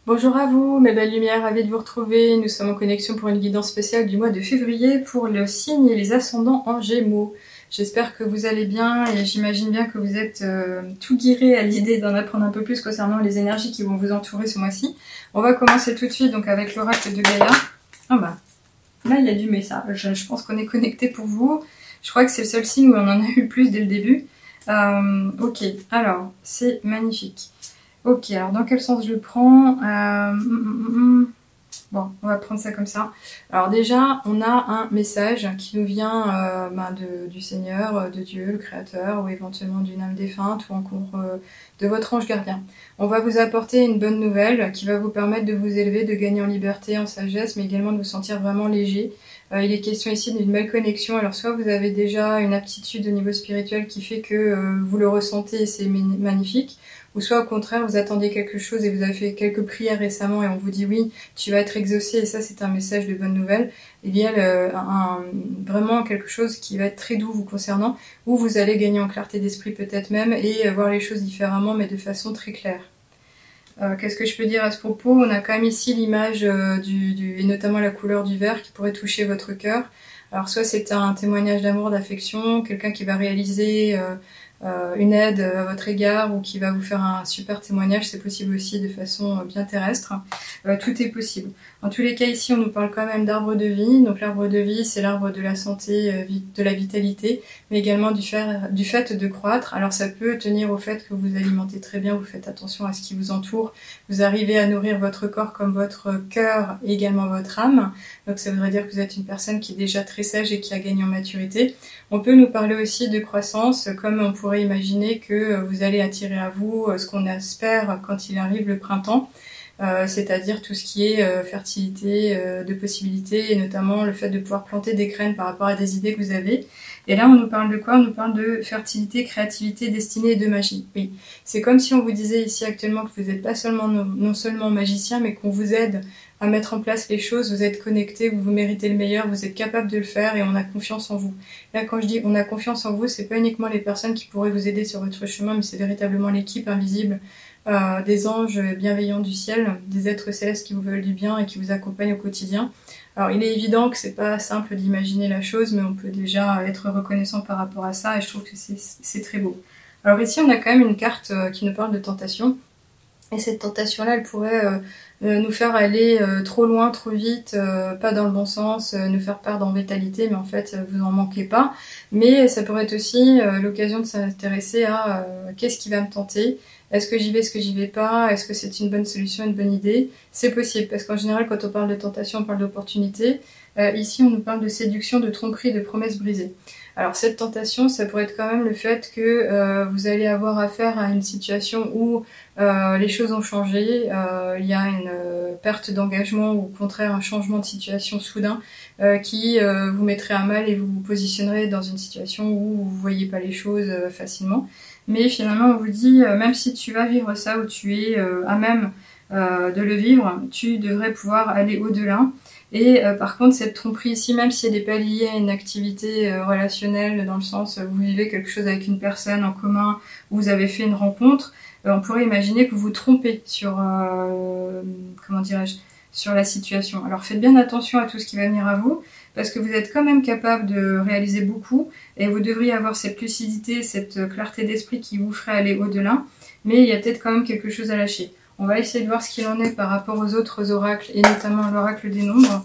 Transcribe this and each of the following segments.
Bonjour à vous, mes belles lumières, ravie de vous retrouver. Nous sommes en connexion pour une guidance spéciale du mois de février pour le signe et les ascendants en Gémeaux. J'espère que vous allez bien et j'imagine bien que vous êtes tout guiré à l'idée d'en apprendre un peu plus concernant les énergies qui vont vous entourer ce mois-ci. On va commencer tout de suite donc avec l'oracle de Gaïa. Ah bah, là il y a du message, je pense qu'on est connecté pour vous. Je crois que c'est le seul signe où on en a eu plus dès le début. Ok, alors c'est magnifique. Ok, alors dans quel sens je le prends Bon, on va prendre ça comme ça. Alors déjà, on a un message qui nous vient du Seigneur, de Dieu, le Créateur, ou éventuellement d'une âme défunte, ou encore de votre ange gardien. On va vous apporter une bonne nouvelle qui va vous permettre de vous élever, de gagner en liberté, en sagesse, mais également de vous sentir vraiment léger. Il est question ici d'une belle connexion. Alors soit vous avez déjà une aptitude au niveau spirituel qui fait que vous le ressentez et c'est magnifique, ou soit au contraire vous attendiez quelque chose et vous avez fait quelques prières récemment et on vous dit oui, tu vas être exaucé et ça c'est un message de bonne nouvelle. Il y a vraiment quelque chose qui va être très doux vous concernant, où vous allez gagner en clarté d'esprit peut-être même et voir les choses différemment mais de façon très claire. Qu'est-ce que je peux dire à ce propos? On a quand même ici l'image et notamment la couleur du vert qui pourrait toucher votre cœur. Alors soit c'est un témoignage d'amour, d'affection, quelqu'un qui va réaliser une aide à votre égard ou qui va vous faire un super témoignage, c'est possible aussi de façon bien terrestre. Tout est possible. En tous les cas, ici, on nous parle quand même d'arbre de vie. Donc l'arbre de vie, c'est l'arbre de la santé, de la vitalité, mais également du fait de croître. Alors ça peut tenir au fait que vous alimentez très bien, vous faites attention à ce qui vous entoure, vous arrivez à nourrir votre corps comme votre cœur et également votre âme. Donc ça voudrait dire que vous êtes une personne qui est déjà très sage et qui a gagné en maturité. On peut nous parler aussi de croissance, comme on pourrait imaginer que vous allez attirer à vous ce qu'on espère quand il arrive le printemps. C'est-à-dire tout ce qui est fertilité, de possibilités, et notamment le fait de pouvoir planter des graines par rapport à des idées que vous avez. Et là, on nous parle de quoi? On nous parle de fertilité, créativité, destinée et de magie. Oui, c'est comme si on vous disait ici actuellement que vous n'êtes pas seulement non seulement magicien, mais qu'on vous aide à mettre en place les choses, vous êtes connecté, vous méritez le meilleur, vous êtes capable de le faire et on a confiance en vous. Là, quand je dis on a confiance en vous, c'est pas uniquement les personnes qui pourraient vous aider sur votre chemin, mais c'est véritablement l'équipe invisible, des anges bienveillants du ciel, des êtres célestes qui vous veulent du bien et qui vous accompagnent au quotidien. Alors il est évident que c'est pas simple d'imaginer la chose, mais on peut déjà être reconnaissant par rapport à ça et je trouve que c'est très beau. Alors ici on a quand même une carte qui nous parle de tentation. Et cette tentation-là, elle pourrait nous faire aller trop loin, trop vite, pas dans le bon sens, nous faire perdre en vitalité, mais en fait, vous n'en manquez pas. Mais ça pourrait être aussi l'occasion de s'intéresser à qu'est-ce qui va me tenter? Est-ce que j'y vais, est-ce que j'y vais pas? Est-ce que c'est une bonne solution, une bonne idée? C'est possible, parce qu'en général, quand on parle de tentation, on parle d'opportunité. Ici, on nous parle de séduction, de tromperie, de promesses brisées. Alors cette tentation, ça pourrait être quand même le fait que vous allez avoir affaire à une situation où les choses ont changé, il y a une perte d'engagement ou au contraire un changement de situation soudain qui vous mettrait à mal et vous vous positionnerez dans une situation où vous ne voyez pas les choses facilement. Mais finalement on vous dit, même si tu vas vivre ça ou tu es à même de le vivre, tu devrais pouvoir aller au-delà. Et par contre, cette tromperie ici, même si elle n'est pas liée à une activité relationnelle, dans le sens où vous vivez quelque chose avec une personne en commun, où vous avez fait une rencontre, on pourrait imaginer que vous vous trompez sur, comment dirais-je, sur la situation. Alors faites bien attention à tout ce qui va venir à vous, parce que vous êtes quand même capable de réaliser beaucoup, et vous devriez avoir cette lucidité, cette clarté d'esprit qui vous ferait aller au-delà, mais il y a peut-être quand même quelque chose à lâcher. On va essayer de voir ce qu'il en est par rapport aux autres oracles, et notamment l'oracle des nombres.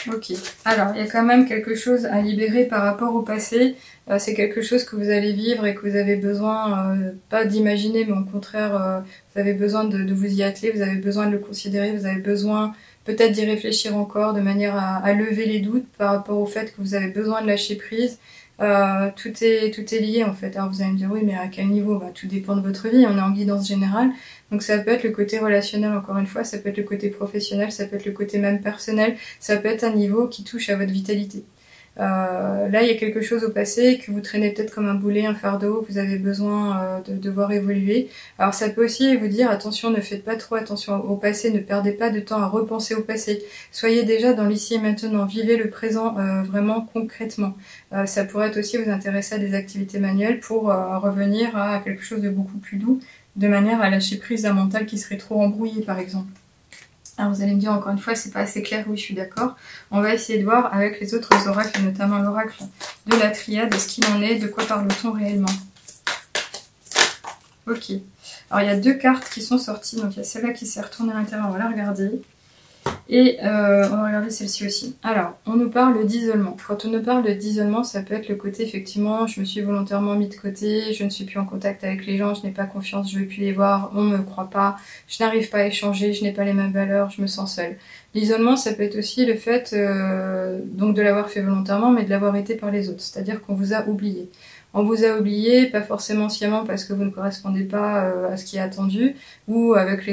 Ok, alors il y a quand même quelque chose à libérer par rapport au passé. C'est quelque chose que vous allez vivre et que vous avez besoin, pas d'imaginer, mais au contraire, vous avez besoin de vous y atteler, vous avez besoin de le considérer, vous avez besoin peut-être d'y réfléchir encore de manière à lever les doutes par rapport au fait que vous avez besoin de lâcher prise. Tout est lié en fait. Alors vous allez me dire oui, mais à quel niveau? Bah, tout dépend de votre vie, on est en guidance générale. Donc ça peut être le côté relationnel encore une fois, ça peut être le côté professionnel, ça peut être le côté même personnel, ça peut être un niveau qui touche à votre vitalité. Là, il y a quelque chose au passé que vous traînez peut-être comme un boulet, un fardeau, que vous avez besoin de voir évoluer. Alors ça peut aussi vous dire, attention, ne faites pas trop attention au passé, ne perdez pas de temps à repenser au passé. Soyez déjà dans l'ici et maintenant, vivez le présent vraiment concrètement. Ça pourrait être aussi vous intéresser à des activités manuelles pour revenir à quelque chose de beaucoup plus doux, de manière à lâcher prise d'un mental qui serait trop embrouillé par exemple. Alors vous allez me dire encore une fois, c'est pas assez clair, oui je suis d'accord. On va essayer de voir avec les autres oracles, notamment l'oracle de la triade, ce qu'il en est, de quoi parle-t-on réellement. Ok, alors il y a 2 cartes qui sont sorties, donc il y a celle-là qui s'est retournée à l'intérieur, on va la regarder. Et on va regarder celle-ci aussi. Alors, on nous parle d'isolement. Quand on nous parle d'isolement, ça peut être le côté, effectivement, je me suis volontairement mis de côté, je ne suis plus en contact avec les gens, je n'ai pas confiance, je ne veux plus les voir, on ne me croit pas, je n'arrive pas à échanger, je n'ai pas les mêmes valeurs, je me sens seule. L'isolement, ça peut être aussi le fait donc de l'avoir fait volontairement, mais de l'avoir été par les autres. C'est-à-dire qu'on vous a oublié. On vous a oublié, pas forcément sciemment parce que vous ne correspondez pas à ce qui est attendu, ou avec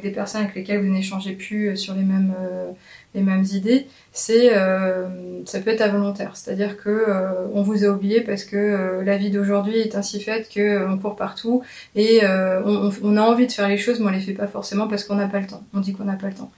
des personnes avec lesquelles vous n'échangez plus sur les mêmes idées. Ça peut être involontaire, c'est-à-dire que on vous a oublié parce que la vie d'aujourd'hui est ainsi faite qu'on court partout et on a envie de faire les choses, mais on les fait pas forcément parce qu'on n'a pas le temps. On dit qu'on n'a pas le temps.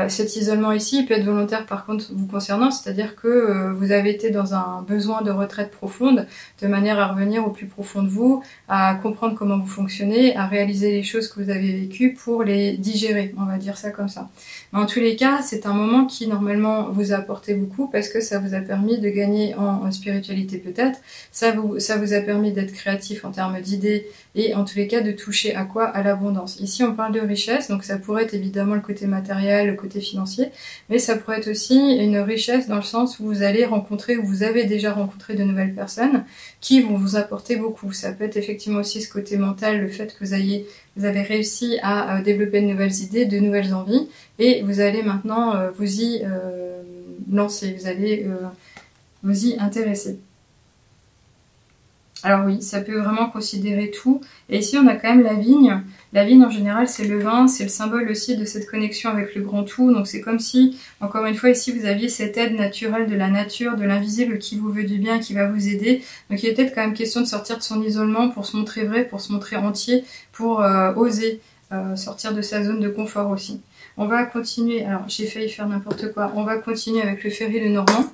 Cet isolement ici, il peut être volontaire par contre vous concernant, c'est-à-dire que vous avez été dans un besoin de retraite profonde, de manière à revenir au plus profond de vous, à comprendre comment vous fonctionnez, à réaliser les choses que vous avez vécues pour les digérer, on va dire ça comme ça. Mais en tous les cas, c'est un moment qui normalement vous a apporté beaucoup parce que ça vous a permis de gagner en spiritualité peut-être, ça vous a permis d'être créatif en termes d'idées et en tous les cas de toucher à quoi? À l'abondance. Ici on parle de richesse, donc ça pourrait être évidemment le côté matériel, le côté financier, mais ça pourrait être aussi une richesse dans le sens où vous allez rencontrer, ou vous avez déjà rencontré de nouvelles personnes qui vont vous apporter beaucoup. Ça peut être effectivement aussi ce côté mental, le fait que vous avez réussi à développer de nouvelles idées, de nouvelles envies, et vous allez maintenant vous y lancer, vous allez vous y intéresser. Alors oui, ça peut vraiment considérer tout. Et ici, on a quand même la vigne. La vigne, en général, c'est le vin, c'est le symbole aussi de cette connexion avec le grand tout. Donc c'est comme si, encore une fois, ici, vous aviez cette aide naturelle de la nature, de l'invisible qui vous veut du bien, qui va vous aider. Donc il est peut-être quand même question de sortir de son isolement pour se montrer vrai, pour se montrer entier, pour oser sortir de sa zone de confort aussi. On va continuer, alors j'ai failli faire n'importe quoi, on va continuer avec le Ferry Lenormand.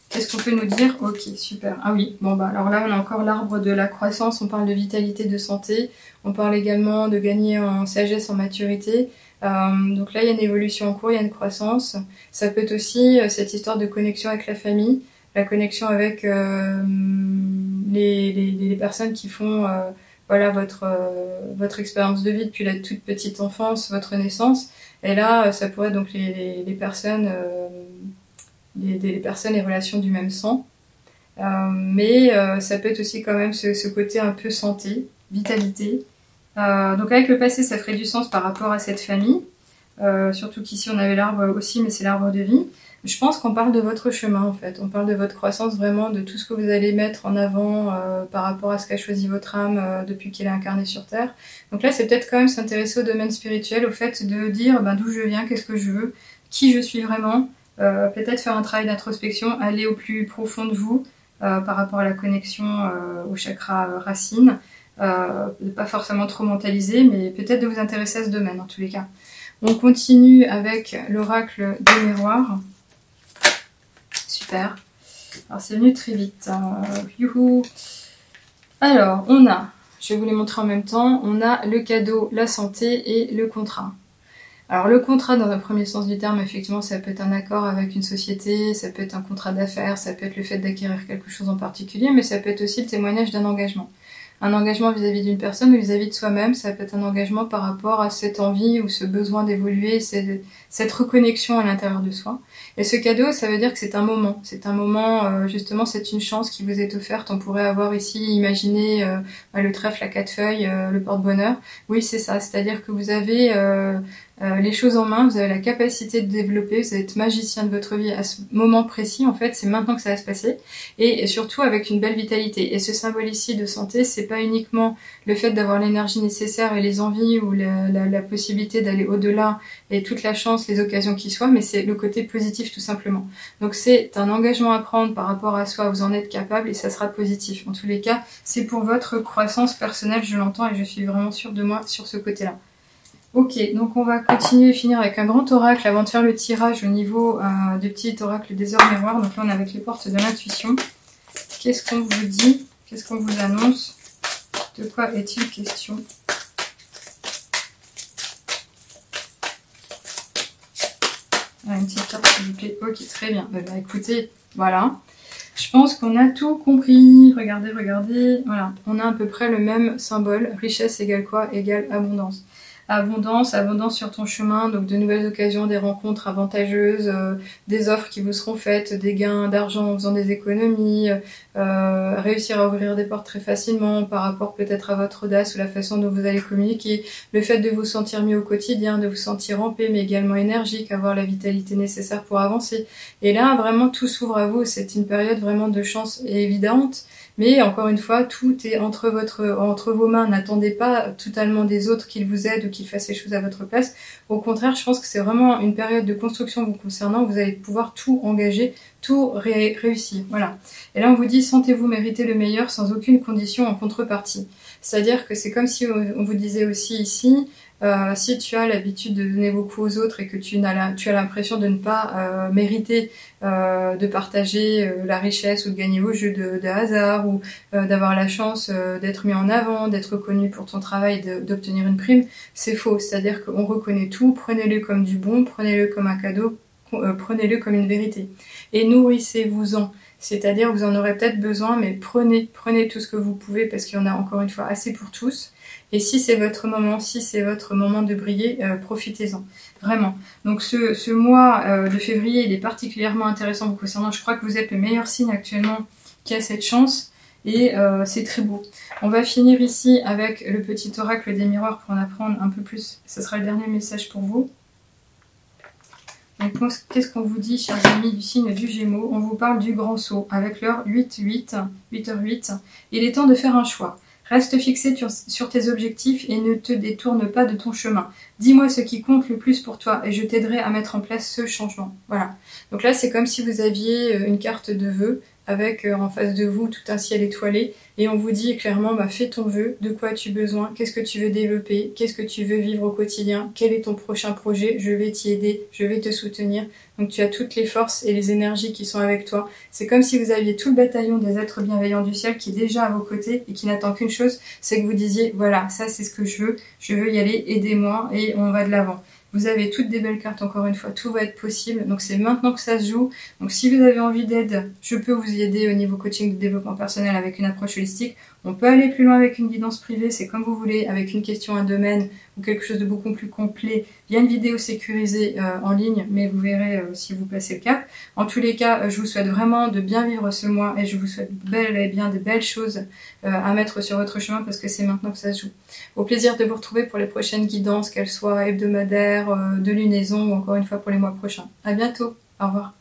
Qu'est-ce qu'on peut nous dire? Ok, super. Ah oui, bon bah alors là on a encore l'arbre de la croissance, on parle de vitalité, de santé, on parle également de gagner en sagesse, en maturité. Donc là il y a une évolution en cours, il y a une croissance. Ça peut être aussi cette histoire de connexion avec la famille, la connexion avec les personnes qui font voilà votre expérience de vie depuis la toute petite enfance, votre naissance. Et là ça pourrait être donc les personnes... des personnes et relations du même sang. Mais ça peut être aussi quand même ce côté un peu santé, vitalité. Donc avec le passé, ça ferait du sens par rapport à cette famille. Surtout qu'ici, on avait l'arbre aussi, mais c'est l'arbre de vie. Je pense qu'on parle de votre chemin, en fait. On parle de votre croissance, vraiment, de tout ce que vous allez mettre en avant par rapport à ce qu'a choisi votre âme depuis qu'elle est incarnée sur Terre. Donc là, c'est peut-être quand même s'intéresser au domaine spirituel, au fait de dire d'où je viens, qu'est-ce que je veux, qui je suis vraiment. Peut-être faire un travail d'introspection, aller au plus profond de vous par rapport à la connexion au chakra racine, pas forcément trop mentaliser, mais peut-être de vous intéresser à ce domaine en tous les cas. On continue avec l'oracle des miroirs. Super. Alors c'est venu très vite. Youhou. Alors on a, je vais vous les montrer en même temps, on a le cadeau, la santé et le contrat. Alors le contrat dans un premier sens du terme, effectivement ça peut être un accord avec une société, ça peut être un contrat d'affaires, ça peut être le fait d'acquérir quelque chose en particulier, mais ça peut être aussi le témoignage d'un engagement. Un engagement vis-à-vis d'une personne ou vis-à-vis de soi-même, ça peut être un engagement par rapport à cette envie ou ce besoin d'évoluer, cette reconnexion à l'intérieur de soi. Et ce cadeau, ça veut dire que c'est un moment, justement c'est une chance qui vous est offerte. On pourrait avoir ici imaginé le trèfle à 4 feuilles, le porte-bonheur. Oui c'est ça, c'est-à-dire que vous avez les choses en main, vous avez la capacité de développer, vous êtes magicien de votre vie à ce moment précis, en fait, c'est maintenant que ça va se passer, et surtout avec une belle vitalité. Et ce symbole ici de santé, c'est pas uniquement le fait d'avoir l'énergie nécessaire et les envies ou la possibilité d'aller au-delà et toute la chance, les occasions qui soient, mais c'est le côté positif tout simplement. Donc c'est un engagement à prendre par rapport à soi, vous en êtes capable et ça sera positif. En tous les cas, c'est pour votre croissance personnelle, je l'entends et je suis vraiment sûre de moi sur ce côté-là. Ok, donc on va continuer et finir avec un grand oracle avant de faire le tirage au niveau du petit oracle des heures miroirs. Donc là on est avec les portes de l'intuition. Qu'est-ce qu'on vous dit? Qu'est-ce qu'on vous annonce? De quoi est-il question? Une petite carte s'il vous plaît. Ok, très bien. Bah, écoutez, voilà. Je pense qu'on a tout compris. Regardez, regardez. Voilà, on a à peu près le même symbole. Richesse égale quoi? Égale abondance. Abondance, abondance sur ton chemin, donc de nouvelles occasions, des rencontres avantageuses, des offres qui vous seront faites, des gains d'argent en faisant des économies, réussir à ouvrir des portes très facilement par rapport peut-être à votre audace ou la façon dont vous allez communiquer, le fait de vous sentir mieux au quotidien, de vous sentir en paix mais également énergique, avoir la vitalité nécessaire pour avancer. Et là, vraiment, tout s'ouvre à vous, c'est une période vraiment de chance évidente. Mais encore une fois, tout est entre vos mains. N'attendez pas totalement des autres qu'ils vous aident ou qu'ils fassent les choses à votre place. Au contraire, je pense que c'est vraiment une période de construction vous concernant. Vous allez pouvoir tout engager, tout réussir. Voilà. Et là, on vous dit, sentez-vous mériter le meilleur sans aucune condition en contrepartie. C'est-à-dire que c'est comme si on vous disait aussi ici, si tu as l'habitude de donner beaucoup aux autres et que tu as l'impression de ne pas mériter de partager la richesse ou de gagner au jeu de hasard ou d'avoir la chance d'être mis en avant, d'être reconnu pour ton travail, d'obtenir une prime, c'est faux. C'est-à-dire qu'on reconnaît tout, prenez-le comme du bon, prenez-le comme un cadeau, prenez-le comme une vérité. Et nourrissez-vous-en. C'est-à-dire vous en aurez peut-être besoin, mais prenez tout ce que vous pouvez parce qu'il y en a encore une fois assez pour tous. Et si c'est votre moment de briller, profitez-en. Vraiment. Donc ce mois de février, il est particulièrement intéressant vous concernant. Je crois que vous êtes le meilleur signe actuellement qui a cette chance. Et c'est très beau. On va finir ici avec le petit oracle des miroirs pour en apprendre un peu plus. Ce sera le dernier message pour vous. Donc qu'est-ce qu'on vous dit, chers amis du signe du Gémeaux? On vous parle du grand saut avec l'heure 8h08. Il est temps de faire un choix. Reste fixé sur tes objectifs et ne te détourne pas de ton chemin. Dis-moi ce qui compte le plus pour toi et je t'aiderai à mettre en place ce changement. Voilà. Donc là, c'est comme si vous aviez une carte de vœux avec en face de vous tout un ciel étoilé et on vous dit clairement, fais ton vœu, de quoi as-tu besoin, qu'est-ce que tu veux développer, qu'est-ce que tu veux vivre au quotidien, quel est ton prochain projet, je vais t'y aider, je vais te soutenir. Donc tu as toutes les forces et les énergies qui sont avec toi. C'est comme si vous aviez tout le bataillon des êtres bienveillants du ciel qui est déjà à vos côtés et qui n'attend qu'une chose, c'est que vous disiez, voilà, ça c'est ce que je veux y aller, aidez-moi et on va de l'avant. Vous avez toutes des belles cartes, encore une fois, tout va être possible. Donc c'est maintenant que ça se joue. Donc si vous avez envie d'aide, je peux vous y aider au niveau coaching de développement personnel avec une approche holistique. On peut aller plus loin avec une guidance privée, c'est comme vous voulez, avec une question, un domaine ou quelque chose de beaucoup plus complet. Il y a une vidéo sécurisée en ligne, mais vous verrez si vous passez le cap. En tous les cas, je vous souhaite vraiment de bien vivre ce mois et je vous souhaite bel et bien de belles choses à mettre sur votre chemin parce que c'est maintenant que ça se joue. Au plaisir de vous retrouver pour les prochaines guidances, qu'elles soient hebdomadaires, de lunaison ou encore une fois pour les mois prochains. À bientôt, au revoir.